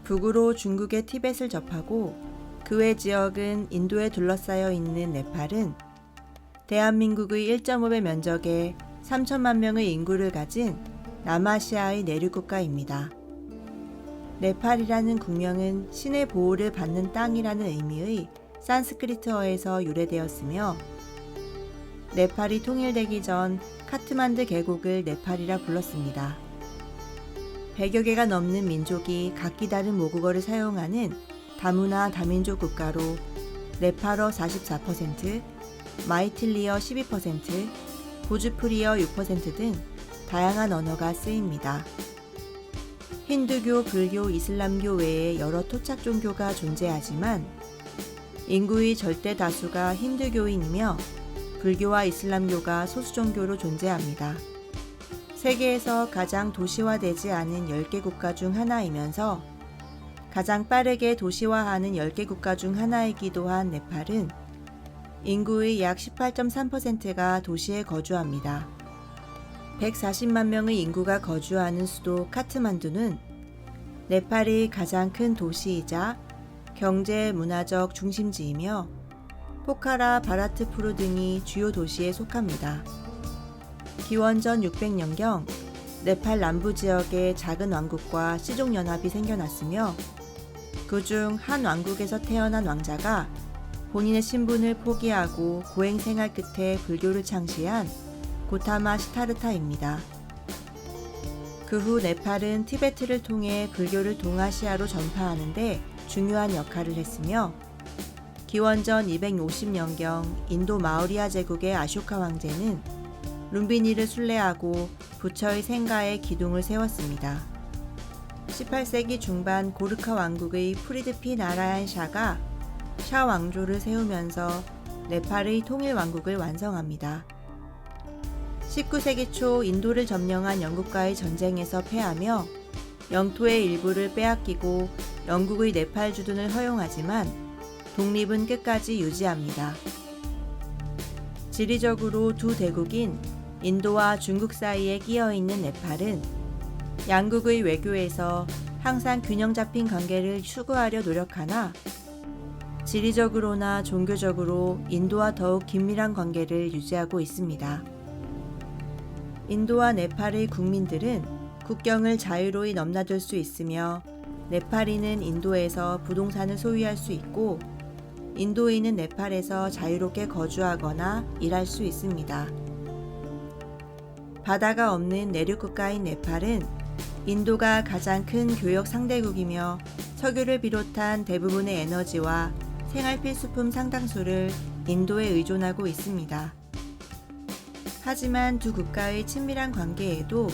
북으로 중국의 티벳을 접하고 그 외 지역은 인도에 둘러싸여 있는 네팔은 대한민국의 1.5배 면적에 3천만 명의 인구를 가진 남아시아의 내륙국가입니다. 네팔이라는 국명은 신의 보호를 받는 땅이라는 의미의 산스크리트어에서 유래되었으며 네팔이 통일되기 전 카트만드 계곡을 네팔이라 불렀습니다. 100여 개가 넘는 민족이 각기 다른 모국어를 사용하는 다문화 다민족 국가로 네팔어 44%, 마이틸리어 12%, 보주프리어 6% 등 다양한 언어가 쓰입니다. 힌두교, 불교, 이슬람교 외에 여러 토착 종교가 존재하지만 인구의 절대 다수가 힌두교인이며 불교와 이슬람교가 소수 종교로 존재합니다. 세계에서 가장 도시화되지 않은 10개 국가 중 하나이면서 가장 빠르게 도시화하는 10개 국가 중 하나이기도 한 네팔은 인구의 약 18.3%가 도시에 거주합니다. 140만 명의 인구가 거주하는 수도 카트만두는 네팔의 가장 큰 도시이자 경제 문화적 중심지이며 포카라, 바라트푸르 등이 주요 도시에 속합니다. 기원전 600년경 네팔 남부 지역에 작은 왕국과 시족연합이 생겨났으며 그중 한 왕국에서 태어난 왕자가 본인의 신분을 포기하고 고행 생활 끝에 불교를 창시한 고타마 시타르타입니다. 그 후 네팔은 티베트를 통해 불교를 동아시아로 전파하는데 중요한 역할을 했으며 기원전 250년경 인도 마우리아 제국의 아쇼카 황제는 룸비니를 순례하고 부처의 생가에 기둥을 세웠습니다. 18세기 중반 고르카 왕국의 프리드피 나라얀 샤가 샤 왕조를 세우면서 네팔의 통일 왕국을 완성합니다. 19세기 초 인도를 점령한 영국과의 전쟁에서 패하며 영토의 일부를 빼앗기고 영국의 네팔 주둔을 허용하지만 독립은 끝까지 유지합니다. 지리적으로 두 대국인 인도와 중국 사이에 끼어 있는 네팔은 양국의 외교에서 항상 균형 잡힌 관계를 추구하려 노력하나 지리적으로나 종교적으로 인도와 더욱 긴밀한 관계를 유지하고 있습니다. 인도와 네팔의 국민들은 국경을 자유로이 넘나들 수 있으며 네팔인은 인도에서 부동산을 소유할 수 있고 인도인은 네팔에서 자유롭게 거주하거나 일할 수 있습니다. 바다가 없는 내륙 국가인 네팔은 인도가 가장 큰 교역 상대국이며 석유를 비롯한 대부분의 에너지와 생활 필수품 상당수를 인도에 의존하고 있습니다. 하지만 두 국가의 친밀한 관계에도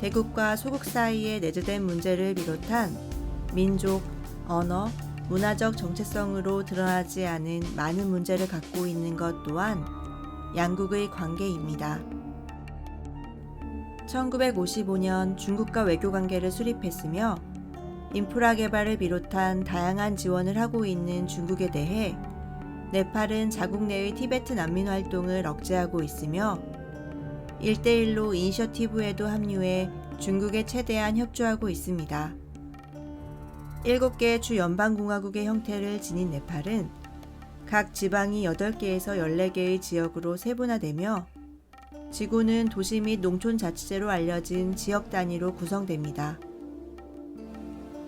대국과 소국 사이에 내재된 문제를 비롯한 민족, 언어, 문화적 정체성으로 드러나지 않은 많은 문제를 갖고 있는 것 또한 양국의 관계입니다. 1955년 중국과 외교관계를 수립했으며 인프라 개발을 비롯한 다양한 지원을 하고 있는 중국에 대해 네팔은 자국 내의 티베트 난민 활동을 억제하고 있으며 1대1로 이니셔티브에도 합류해 중국에 최대한 협조하고 있습니다. 7개 주 연방공화국의 형태를 지닌 네팔은 각 지방이 8개에서 14개의 지역으로 세분화되며 지구는 도시 및 농촌 자치제로 알려진 지역 단위로 구성됩니다.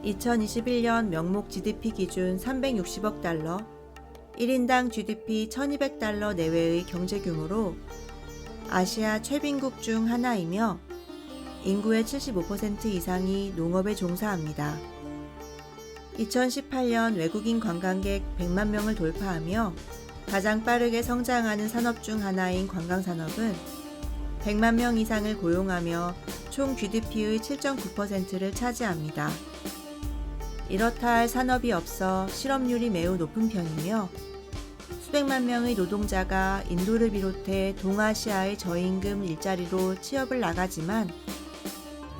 2021년 명목 GDP 기준 360억 달러, 1인당 GDP 1200달러 내외의 경제 규모로 아시아 최빈국 중 하나이며 인구의 75% 이상이 농업에 종사합니다. 2018년 외국인 관광객 100만 명을 돌파하며 가장 빠르게 성장하는 산업 중 하나인 관광산업은 100만 명 이상을 고용하며 총 GDP의 7.9%를 차지합니다. 이렇다 할 산업이 없어 실업률이 매우 높은 편이며 수백만 명의 노동자가 인도를 비롯해 동아시아의 저임금 일자리로 취업을 나가지만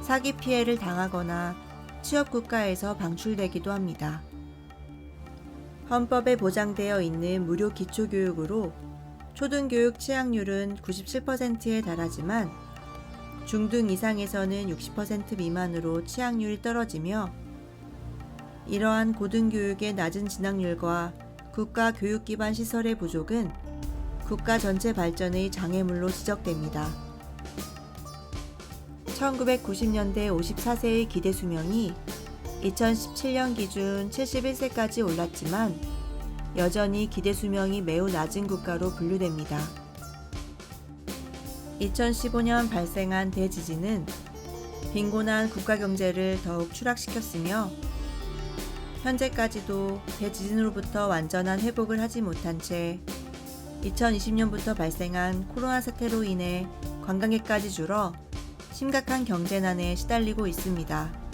사기 피해를 당하거나 취업 국가에서 방출되기도 합니다. 헌법에 보장되어 있는 무료 기초교육으로 초등교육 취학률은 97%에 달하지만 중등 이상에서는 60% 미만으로 취학률이 떨어지며 이러한 고등교육의 낮은 진학률과 국가 교육 기반 시설의 부족은 국가 전체 발전의 장애물로 지적됩니다. 1990년대 54세의 기대 수명이 2017년 기준 71세까지 올랐지만 여전히 기대 수명이 매우 낮은 국가로 분류됩니다. 2015년 발생한 대지진은 빈곤한 국가 경제를 더욱 추락시켰으며 현재까지도 대지진으로부터 완전한 회복을 하지 못한 채 2020년부터 발생한 코로나 사태로 인해 관광객까지 줄어 심각한 경제난에 시달리고 있습니다.